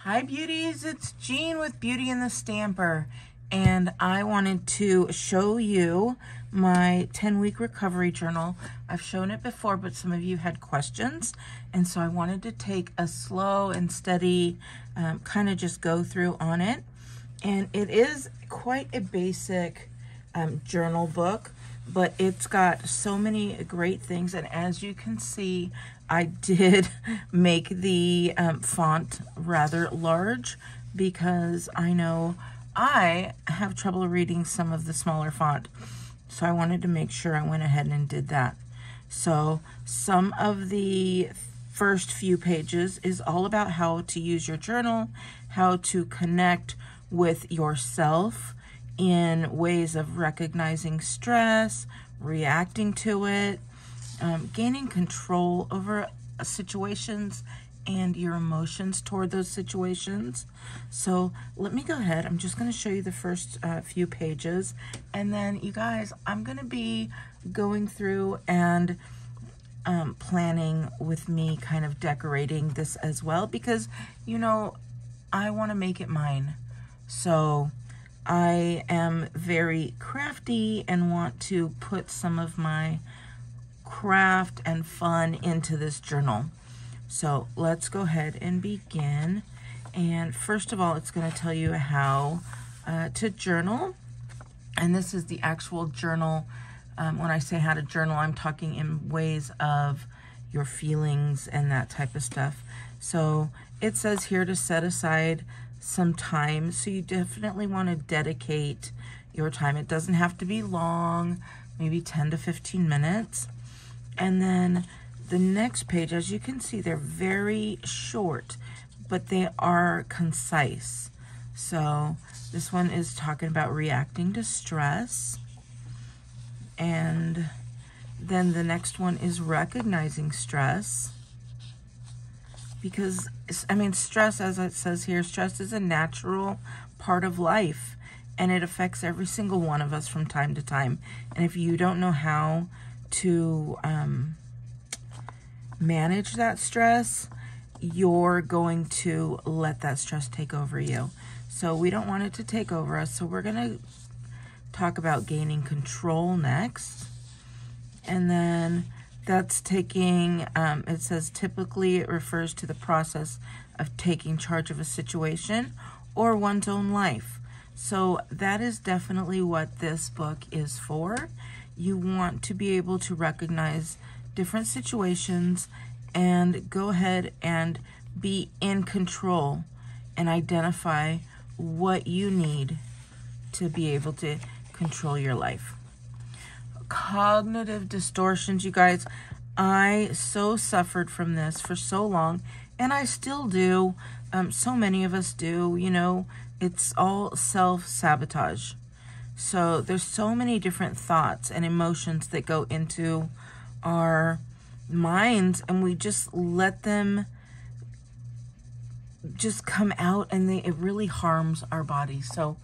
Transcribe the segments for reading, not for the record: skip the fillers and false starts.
Hi beauties, it's Jean with Beauty and the Stamper, and I wanted to show you my 10-week recovery journal. I've shown it before, but some of you had questions, and so I wanted to take a slow and steady kind of just go through on it. And it is quite a basic journal book, but it's got so many great things, and as you can see, I did make the font rather large because I know I have trouble reading some of the smaller font. So I wanted to make sure I went ahead and did that. So some of the first few pages is all about how to use your journal, how to connect with yourself in ways of recognizing stress, reacting to it, gaining control over situations and your emotions toward those situations. So let me go ahead. I'm just going to show you the first few pages, and then you guys, I'm going to be going through and planning with me, kind of decorating this as well, because you know I want to make it mine. So I am very crafty and want to put some of my craft and fun into this journal. So let's go ahead and begin. And first of all, it's going to tell you how to journal. And this is the actual journal. When I say how to journal, I'm talking in ways of your feelings and that type of stuff. So it says here to set aside some time. So you definitely want to dedicate your time. It doesn't have to be long, maybe 10 to 15 minutes. And then the next page, as you can see, they're very short, but they are concise. So this one is talking about reacting to stress. And then the next one is recognizing stress. Because, I mean, stress, as it says here, stress is a natural part of life, and it affects every single one of us from time to time. And if you don't know how to manage that stress, you're going to let that stress take over you. So we don't want it to take over us. So we're going to talk about gaining control next. And then that's taking, it says typically it refers to the process of taking charge of a situation or one's own life. So that is definitely what this book is for. You want to be able to recognize different situations and go ahead and be in control and identify what you need to be able to control your life. Cognitive distortions, you guys, I so suffered from this for so long, and I still do. So many of us do, you know, it's all self-sabotage. So there's so many different thoughts and emotions that go into our minds, and we just let them just come out, and it really harms our bodies. So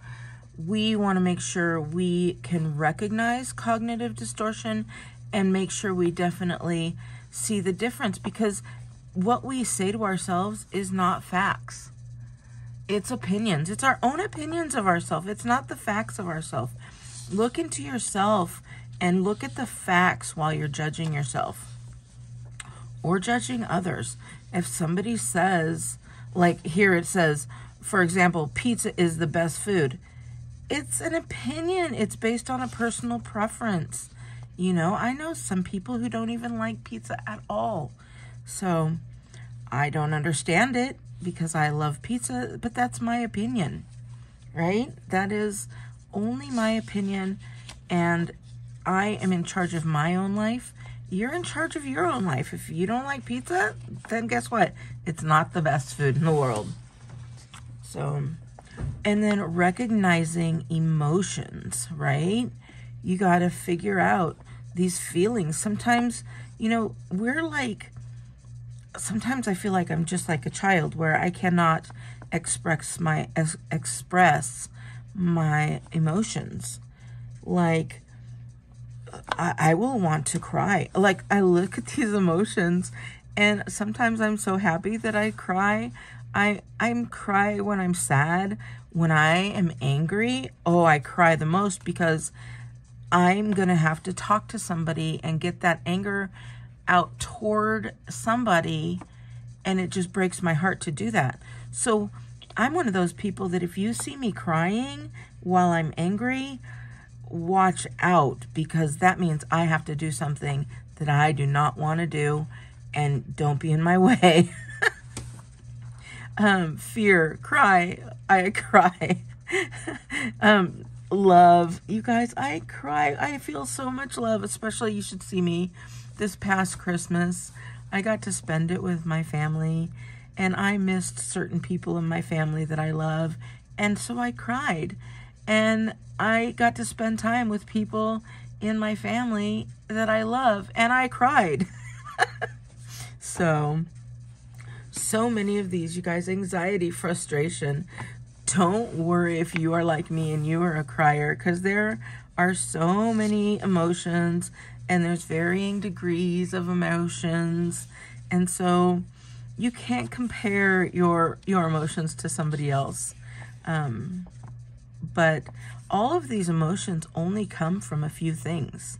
we want to make sure we can recognize cognitive distortion and make sure we definitely see the difference, because what we say to ourselves is not facts. It's opinions. It's our own opinions of ourselves. It's not the facts of ourselves. Look into yourself and look at the facts while you're judging yourself or judging others. If somebody says, like here it says, for example, pizza is the best food. It's an opinion. It's based on a personal preference. You know, I know some people who don't even like pizza at all. So I don't understand it because I love pizza, but that's my opinion, right? That is only my opinion, and I am in charge of my own life. You're in charge of your own life. If you don't like pizza, then guess what? It's not the best food in the world. So, and then recognizing emotions, right? You got to figure out these feelings. Sometimes, you know, sometimes I feel like I'm just like a child where I cannot express my emotions. Like, I will want to cry. Like, I look at these emotions, and sometimes I'm so happy that I cry. I'm cry when I'm sad. When I am angry, oh, I cry the most because I'm going to have to talk to somebody and get that anger out toward somebody, and it just breaks my heart to do that. So I'm one of those people that if you see me crying while I'm angry, watch out, because that means I have to do something that I do not want to do, and don't be in my way. Fear, cry, I cry. Love, you guys, I cry. I feel so much love, especially you should see me this past Christmas. I got to spend it with my family, and I missed certain people in my family that I love, and so I cried. And I got to spend time with people in my family that I love, and I cried. So many of these, you guys, anxiety, frustration. Don't worry if you are like me and you are a crier, because there are so many emotions, and there's varying degrees of emotions. And so you can't compare your emotions to somebody else. But all of these emotions only come from a few things.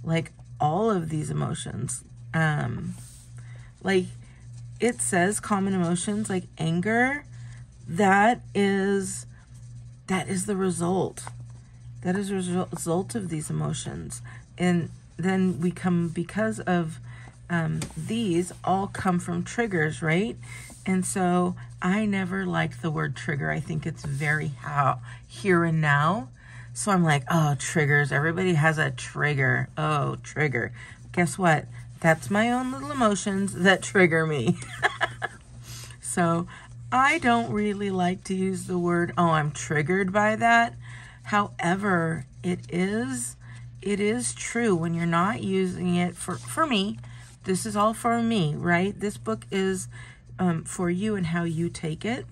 Like all of these emotions, like it says common emotions like anger, that is the result. That is a result of these emotions. And then we come, because of these all come from triggers, right? And so I never liked the word trigger. I think it's very here and now. So I'm like, oh, triggers. Everybody has a trigger. Oh, trigger. Guess what? That's my own little emotions that trigger me. So I don't really like to use the word, oh, I'm triggered by that. However, it is true when you're not using it for me. This is all for me, right? This book is for you and how you take it.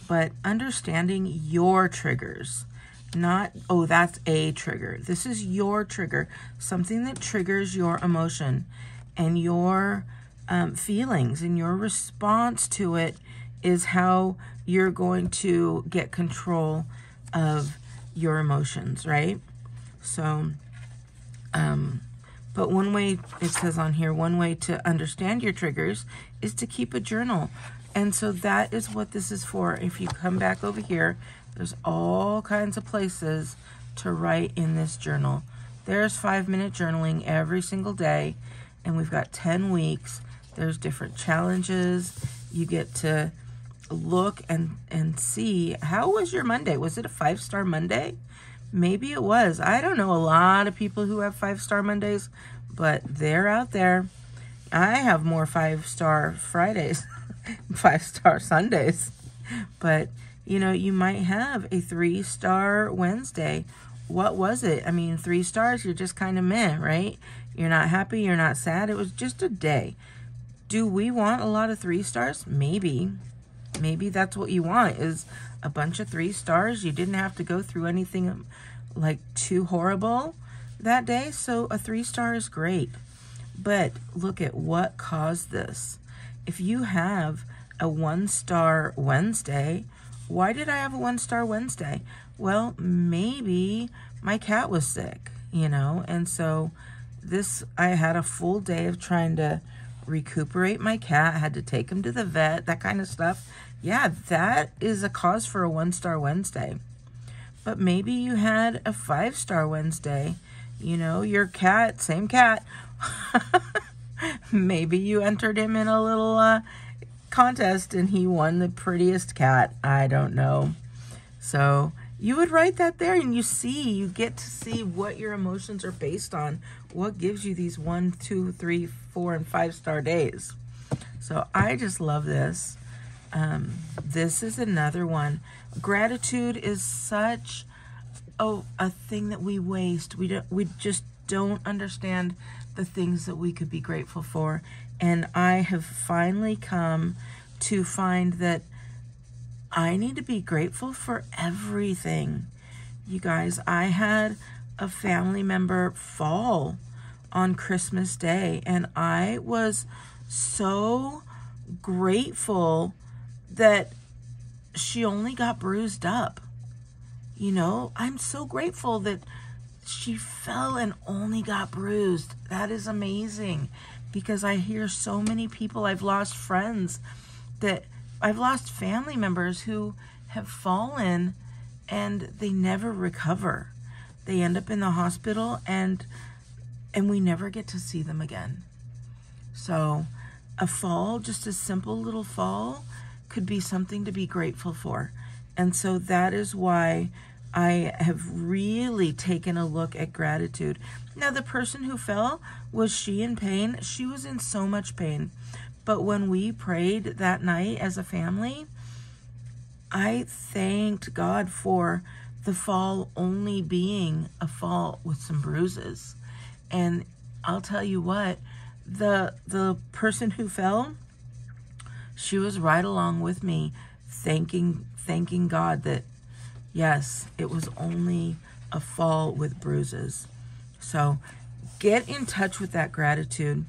But understanding your triggers, not, oh, that's a trigger. This is your trigger, something that triggers your emotion and your feelings, and your response to it is how you're going to get control of your emotions, right? So, but one way, it says on here, one way to understand your triggers is to keep a journal. And so that is what this is for. If you come back over here, there's all kinds of places to write in this journal. There's 5-minute journaling every single day, and we've got 10 weeks. There's different challenges. You get to look and see, how was your Monday? Was it a 5-star Monday? Maybe it was. I don't know a lot of people who have 5-star Mondays, but they're out there. I have more 5-star Fridays, 5-star Sundays. But, you know, you might have a 3-star Wednesday. What was it? I mean, 3 stars, you're just kind of meh, right? You're not happy, you're not sad. It was just a day. Do we want a lot of 3 stars? Maybe. Maybe that's what you want, is a bunch of 3 stars. You didn't have to go through anything like too horrible that day, so a 3-star is great. But look at what caused this. If you have a 1-star Wednesday, why did I have a 1-star Wednesday? Well, maybe my cat was sick, you know, and so I had a full day of trying to recuperate my cat. I had to take him to the vet, that kind of stuff. Yeah, that is a cause for a 1-star Wednesday. But maybe you had a 5-star Wednesday. You know, your cat, same cat. Maybe you entered him in a little contest and he won the prettiest cat. I don't know. So you would write that there, and you get to see what your emotions are based on. What gives you these 1, 2, 3, 4, and 5-star days. So I just love this. This is another one. Gratitude is such a thing that we waste. We just don't understand the things that we could be grateful for. And I have finally come to find that I need to be grateful for everything. You guys, I had a family member fall on Christmas Day, and I was so grateful that she only got bruised up. You know, I'm so grateful that she fell and only got bruised. That is amazing, because I hear so many people, I've lost friends, that I've lost family members who have fallen and they never recover. They end up in the hospital and we never get to see them again. So a fall, just a simple little fall, could be something to be grateful for. And so that is why I have really taken a look at gratitude. Now, the person who fell, was she in pain? She was in so much pain. But when we prayed that night as a family, I thanked God for the fall only being a fall with some bruises. And I'll tell you what, the person who fell, she was right along with me, thanking God that, yes, it was only a fall with bruises. So get in touch with that gratitude.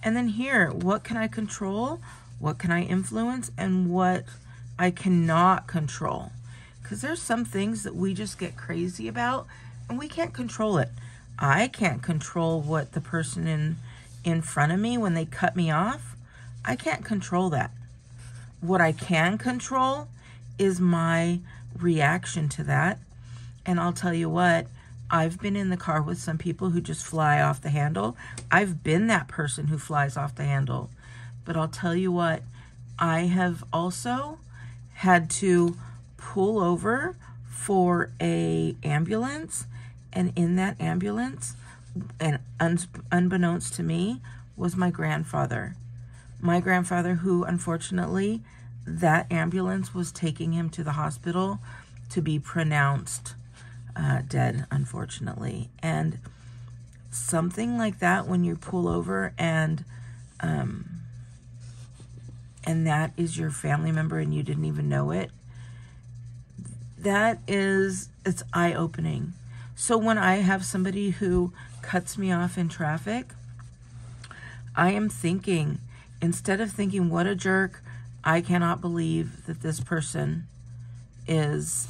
And then here, what can I control? What can I influence? And what I cannot control? Because there's some things that we just get crazy about and we can't control it. I can't control what the person in front of me, when they cut me off, I can't control that. What I can control is my reaction to that. And I'll tell you what, I've been in the car with some people who just fly off the handle. I've been that person who flies off the handle. But I'll tell you what, I have also had to pull over for an ambulance. And in that ambulance, and unbeknownst to me, was my grandfather. My grandfather, who unfortunately, that ambulance was taking him to the hospital to be pronounced dead, unfortunately. And something like that, when you pull over and that is your family member and you didn't even know it, it's eye-opening. So when I have somebody who cuts me off in traffic, I am thinking, instead of thinking, what a jerk, I cannot believe that this person is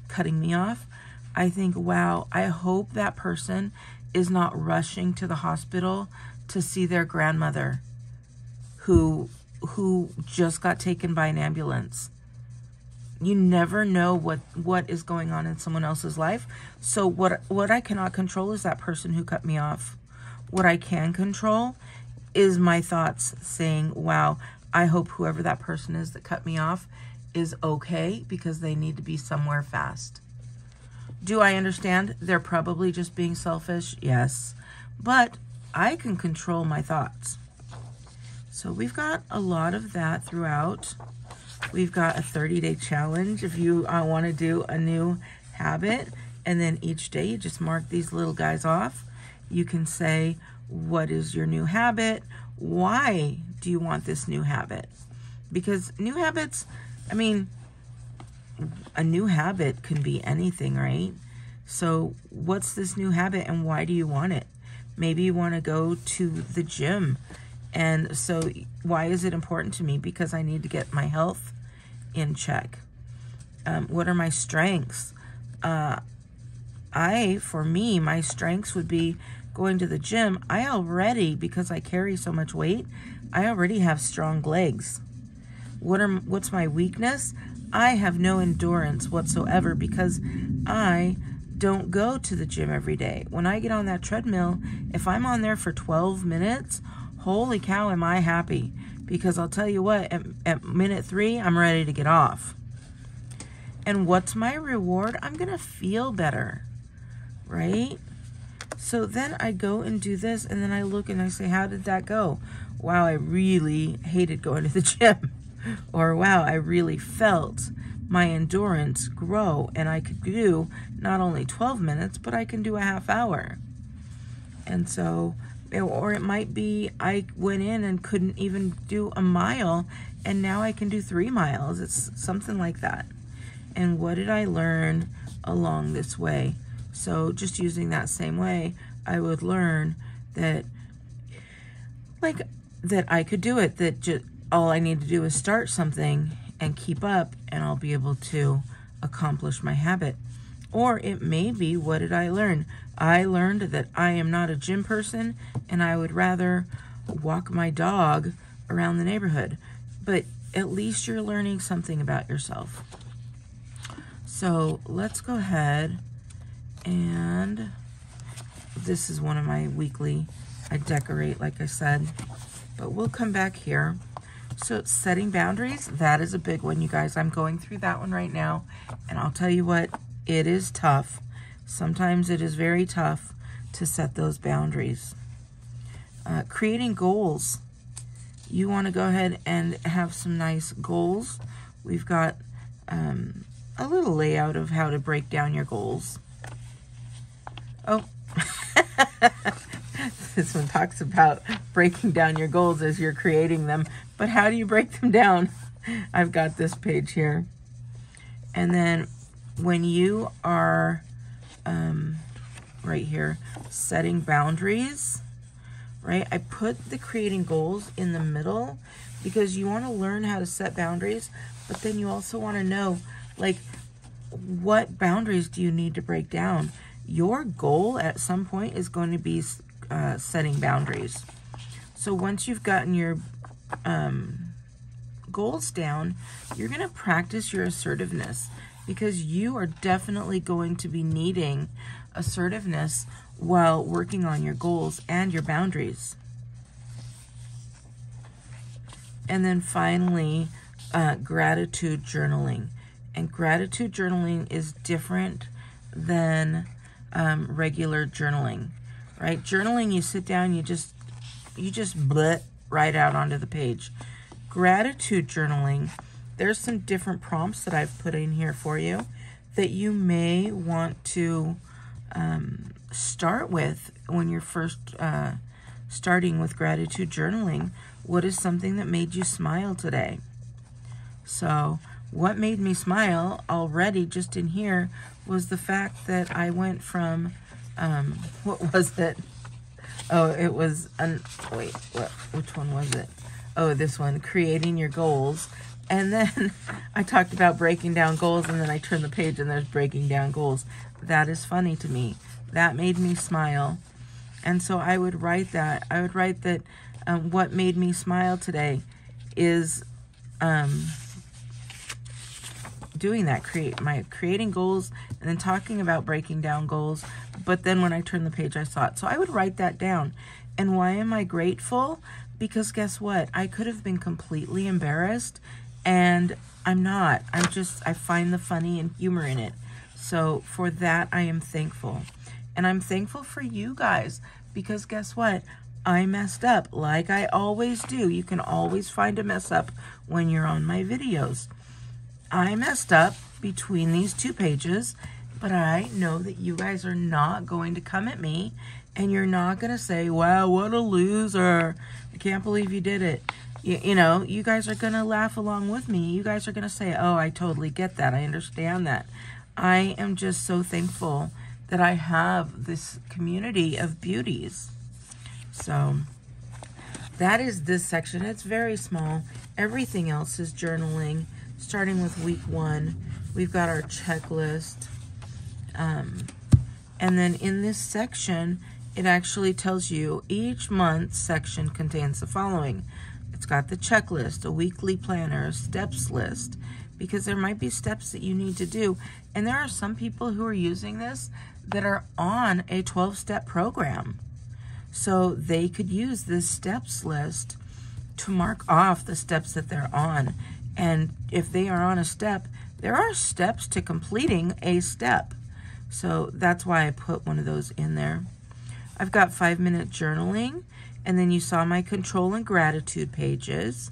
cutting me off, I think, wow, I hope that person is not rushing to the hospital to see their grandmother who just got taken by an ambulance. You never know what is going on in someone else's life. So what I cannot control is that person who cut me off. What I can control is my thoughts saying, wow, I hope whoever that person is that cut me off is okay, because they need to be somewhere fast. Do I understand they're probably just being selfish? Yes. But I can control my thoughts. So we've got a lot of that throughout. We've got a 30-day challenge if you want to do a new habit. And then each day you just mark these little guys off. You can say, what is your new habit? Why do you want this new habit? Because new habits, I mean, a new habit can be anything, right? So what's this new habit and why do you want it? Maybe you want to go to the gym. And so why is it important to me? Because I need to get my health in check. What are my strengths? For me, my strengths would be going to the gym. I already, because I carry so much weight, I already have strong legs. What's my weakness? I have no endurance whatsoever because I don't go to the gym every day. When I get on that treadmill, if I'm on there for 12 minutes, holy cow, am I happy. Because I'll tell you what, at minute 3, I'm ready to get off. And what's my reward? I'm going to feel better, right? So then I go and do this, and then I look and I say, how did that go? Wow, I really hated going to the gym. Or wow, I really felt my endurance grow, and I could do not only 12 minutes, but I can do a half hour. And so, or it might be I went in and couldn't even do a mile, and now I can do 3 miles. It's something like that. And what did I learn along this way? So just using that same way, I would learn that, like, that I could do it, that just all I need to do is start something and keep up, and I'll be able to accomplish my habit. Or it may be, what did I learn? I learned that I am not a gym person and I would rather walk my dog around the neighborhood. But at least you're learning something about yourself. So let's go ahead, and this is one of my weekly, I decorate like I said, but we'll come back here. So setting boundaries, that is a big one, you guys. I'm going through that one right now, and I'll tell you what, it is tough. Sometimes it is very tough to set those boundaries. Creating goals. You want to go ahead and have some nice goals. We've got a little layout of how to break down your goals. Oh, this one talks about breaking down your goals as you're creating them. But how do you break them down? I've got this page here. And then when you are right here, setting boundaries, right? I put the creating goals in the middle because you want to learn how to set boundaries, but then you also want to know, like, what boundaries do you need to break down? Your goal at some point is going to be setting boundaries. So once you've gotten your goals down, you're going to practice your assertiveness, because you are definitely going to be needing assertiveness while working on your goals and your boundaries. And then finally, gratitude journaling. And gratitude journaling is different than regular journaling, right? Journaling, you sit down, you just blurt right out onto the page. Gratitude journaling, there's some different prompts that I've put in here for you that you may want to start with when you're first starting with gratitude journaling. What is something that made you smile today? So what made me smile already just in here was the fact that I went from, what was it? Oh, it was, which one was it? Oh, this one, creating your goals. And then I talked about breaking down goals, and then I turned the page and there's breaking down goals. That is funny to me. That made me smile. And so I would write that. I would write that what made me smile today is doing that, creating goals, and then talking about breaking down goals. But then when I turned the page, I saw it. So I would write that down. And why am I grateful? Because guess what? I could have been completely embarrassed, and I'm not. I find the funny and humor in it. So for that, I am thankful. And I'm thankful for you guys, because guess what? I messed up like I always do. You can always find a mess up when you're on my videos. I messed up between these two pages, but I know that you guys are not going to come at me, and you're not going to say, wow, what a loser. I can't believe you did it. You know, you guys are going to laugh along with me. You guys are going to say, oh, I totally get that. I understand that. I am just so thankful that I have this community of beauties. So that is this section. It's very small. Everything else is journaling. Starting with week 1, we've got our checklist. And then in this section, it actually tells you each month's section contains the following. It's got the checklist, a weekly planner, a steps list, because there might be steps that you need to do. And there are some people who are using this that are on a 12-step program. So they could use this steps list to mark off the steps that they're on. And if they are on a step, there are steps to completing a step. So that's why I put one of those in there. I've got 5-minute journaling, and then you saw my control and gratitude pages.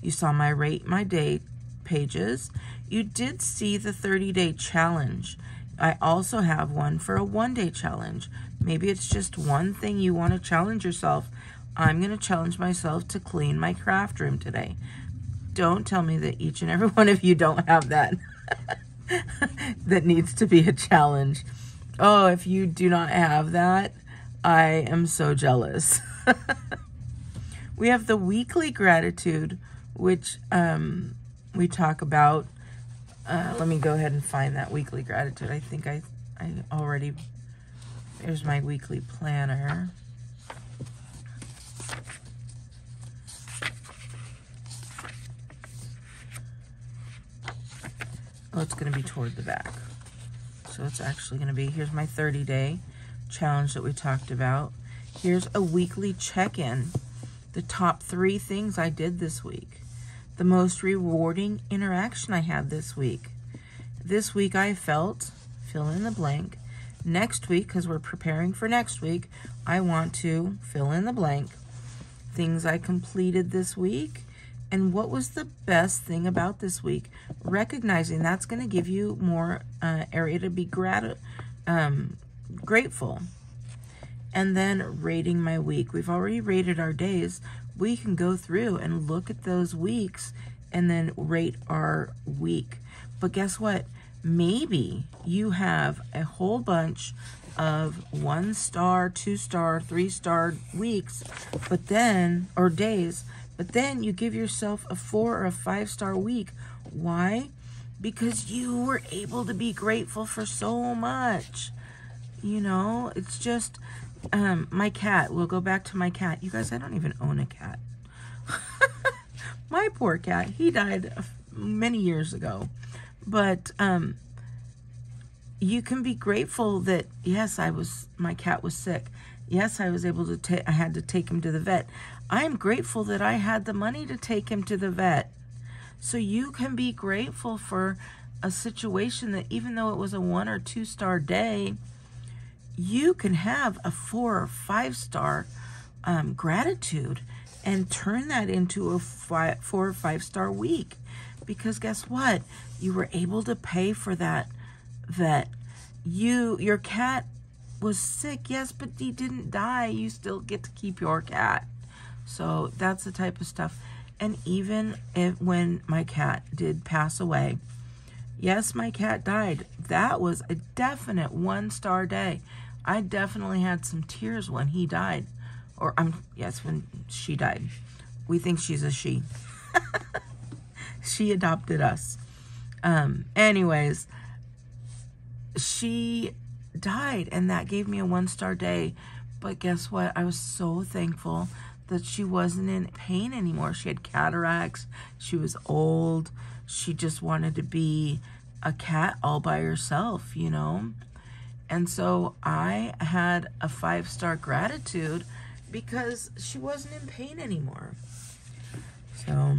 You saw my rate my day pages. You did see the 30-day challenge. I also have one for a 1-day challenge. Maybe it's just one thing you want to challenge yourself. I'm going to challenge myself to clean my craft room today. Don't tell me that each and every one of you don't have that. That needs to be a challenge. Oh, if you do not have that, I am so jealous. We have the weekly gratitude, which we talk about, let me go ahead and find that weekly gratitude. I think I already, there's my weekly planner. Oh, it's going to be toward the back. So it's actually going to be, here's my 30-day challenge that we talked about. Here's a weekly check-in. The top 3 things I did this week. The most rewarding interaction I had this week. This week I felt, fill in the blank. Next week, because we're preparing for next week, I want to fill in the blank. Things I completed this week. And what was the best thing about this week? Recognizing that's going to give you more area to be grateful. And then rating my week. We've already rated our days. We can go through and look at those weeks and then rate our week. But guess what? Maybe you have a whole bunch of 1-star, 2-star, 3-star weeks, but then, or days, but then you give yourself a 4 or a 5-star week. Why? Because you were able to be grateful for so much. You know, it's just, my cat, we'll go back to my cat. You guys, I don't even own a cat. My poor cat, he died many years ago. But, you can be grateful that, yes, my cat was sick. Yes, I was able to I had to take him to the vet. I'm grateful that I had the money to take him to the vet. So you can be grateful for a situation that even though it was a 1 or 2-star day, you can have a 4 or 5-star gratitude and turn that into a 4 or 5-star week. Because guess what? You were able to pay for that vet. Your cat was sick, yes, but he didn't die. You still get to keep your cat. So that's the type of stuff. And even when my cat did pass away, yes, my cat died. That was a definite 1-star day. I definitely had some tears when he died. Or, yes, when she died. We think she's a she. She adopted us. Anyways, she died, and that gave me a 1-star day. But guess what? I was so thankful that she wasn't in pain anymore. She had cataracts. She was old. She just wanted to be a cat all by herself, you know? And so I had a 5-star gratitude because she wasn't in pain anymore. So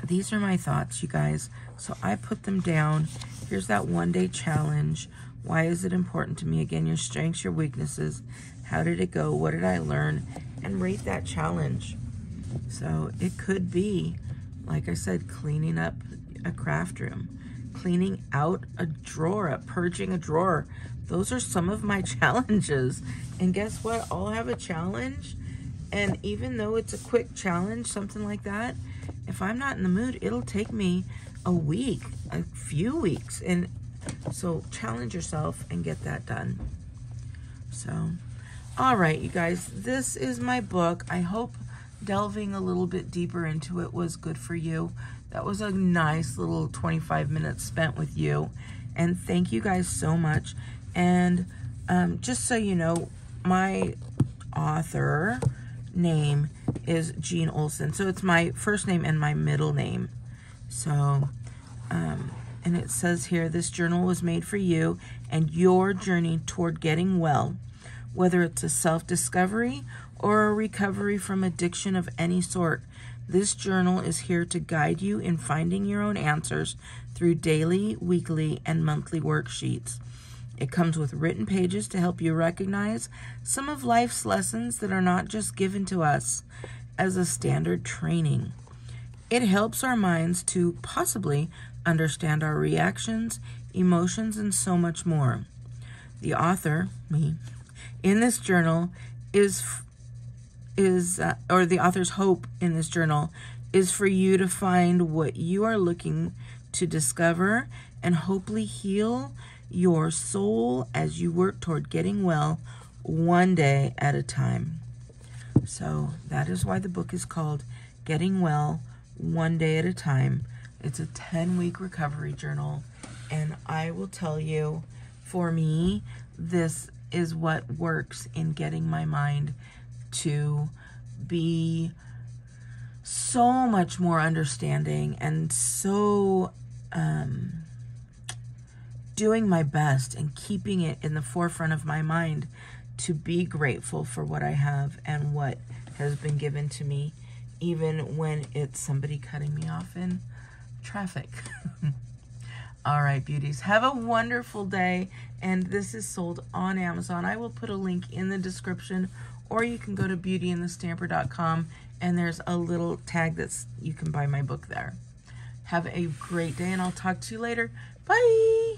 these are my thoughts, you guys. So I put them down. Here's that 1-day challenge. Why is it important to me? Again, your strengths, your weaknesses. How did it go? What did I learn? And rate that challenge. So it could be, like I said, cleaning up a craft room, cleaning out a drawer, purging a drawer. Those are some of my challenges. And guess what? I'll have a challenge. And even though it's a quick challenge, something like that, if I'm not in the mood, it'll take me a week, a few weeks. And so challenge yourself and get that done. So, all right, you guys, this is my book. I hope delving a little bit deeper into it was good for you. That was a nice little 25 minutes spent with you. And thank you guys so much. And just so you know, my author name is Jean Olson. So it's my first name and my middle name. So, and it says here, this journal was made for you and your journey toward getting well, whether it's a self-discovery or a recovery from addiction of any sort. This journal is here to guide you in finding your own answers through daily, weekly, and monthly worksheets. It comes with written pages to help you recognize some of life's lessons that are not just given to us as a standard training. It helps our minds to possibly understand our reactions, emotions, and so much more. The author, me, in this journal or the author's hope in this journal is for you to find what you are looking to discover and hopefully heal your soul as you work toward getting well one day at a time. So that is why the book is called Getting Well One Day at a Time. It's a 10-week recovery journal, and I will tell you, for me, this is what works in getting my mind to be so much more understanding and so doing my best and keeping it in the forefront of my mind to be grateful for what I have and what has been given to me, even when it's somebody cutting me off in traffic. All right, beauties, have a wonderful day. And this is sold on Amazon. I will put a link in the description, or you can go to beautyandthestamper.com and there's a little tag that's you can buy my book there. Have a great day, and I'll talk to you later. Bye.